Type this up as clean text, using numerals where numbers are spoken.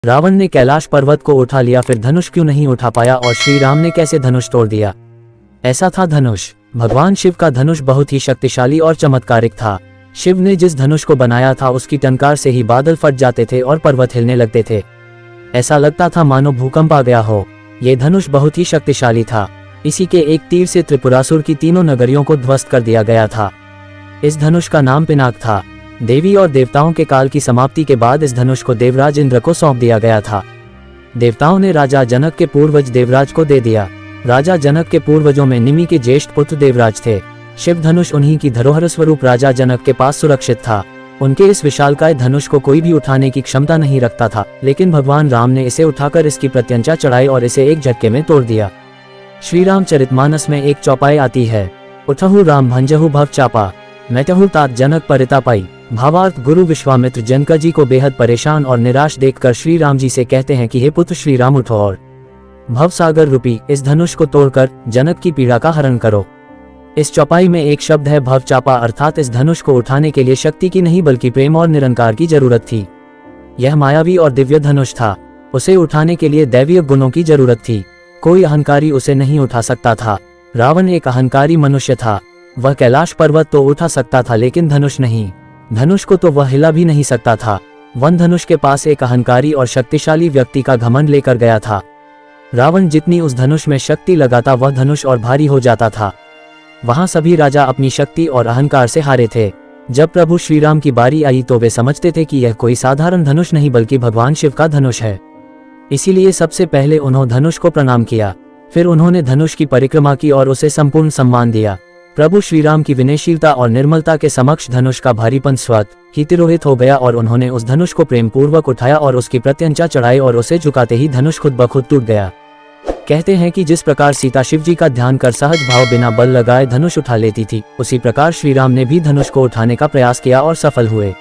रावण ने कैलाश पर्वत को उठा लिया, फिर धनुष क्यों नहीं उठा पाया और श्री राम ने कैसे धनुष तोड़ दिया? ऐसा था धनुष। भगवान शिव का धनुष बहुत ही शक्तिशाली और चमत्कारिक था। शिव ने जिस धनुष को बनाया था उसकी टंकार से ही बादल फट जाते थे और पर्वत हिलने लगते थे। ऐसा लगता था मानो भूकंप आ गया हो। ये धनुष बहुत ही शक्तिशाली था। इसी के एक तीर से त्रिपुरासुर की तीनों नगरियों को ध्वस्त कर दिया गया था। इस धनुष का नाम पिनाक था। देवी और देवताओं के काल की समाप्ति के बाद इस धनुष को देवराज इंद्र को सौंप दिया गया था। देवताओं ने राजा जनक के पूर्वज देवराज को दे दिया। राजा जनक के पूर्वजों में निमि के ज्येष्ठ पुत्र देवराज थे। शिव धनुष उन्हीं की धरोहर स्वरूप राजा जनक के पास सुरक्षित था। उनके इस विशालकाय धनुष को कोई भी उठाने की क्षमता नहीं रखता था, लेकिन भगवान राम ने इसे उठाकर इसकी प्रत्यंचा चढ़ाई और इसे एक झटके में तोड़ दिया। श्री रामचरितमानस में एक चौपाई आती है, उठहु राम भंजहु भव चापा, मैटहु तात जनक परितापाई। भावार्थ, गुरु विश्वामित्र जनक जी को बेहद परेशान और निराश देखकर श्री राम जी से कहते हैं कि हे पुत्र श्री राम, उठो और भव सागर रूपी इस धनुष को तोड़कर जनक की पीड़ा का हरण करो। इस चौपाई में एक शब्द है भव चापा, अर्थात इस धनुष को उठाने के लिए शक्ति की नहीं बल्कि प्रेम और निरंकार की जरूरत थी। यह मायावी और दिव्य धनुष था। उसे उठाने के लिए दैवीय गुणों की जरूरत थी। कोई अहंकारी उसे नहीं उठा सकता था। रावण एक अहंकारी मनुष्य था। वह कैलाश पर्वत तो उठा सकता था लेकिन धनुष नहीं। धनुष को तो वह हिला भी नहीं सकता था। वन धनुष के पास एक अहंकारी और शक्तिशाली व्यक्ति का घमंड लेकर गया था। रावण जितनी उस धनुष में शक्ति लगाता वह धनुष और भारी हो जाता था। वहां सभी राजा अपनी शक्ति और अहंकार से हारे थे। जब प्रभु श्री राम की बारी आई तो वे समझते थे कि यह कोई साधारण धनुष नहीं बल्कि भगवान शिव का धनुष है। इसीलिए सबसे पहले उन्होंने धनुष को प्रणाम किया। फिर उन्होंने धनुष की परिक्रमा की और उसे संपूर्ण सम्मान दिया। प्रभु श्री राम की विनयशीलता और निर्मलता के समक्ष धनुष का भारीपन स्वतः ही तिरोहित हो गया और उन्होंने उस धनुष को प्रेम पूर्वक उठाया और उसकी प्रत्यंचा चढ़ाई और उसे झुकाते ही धनुष खुद ब खुद टूट गया। कहते हैं कि जिस प्रकार सीता शिव जी का ध्यान कर सहज भाव बिना बल लगाए धनुष उठा लेती थी, उसी प्रकार श्री राम ने भी धनुष को उठाने का प्रयास किया और सफल हुए।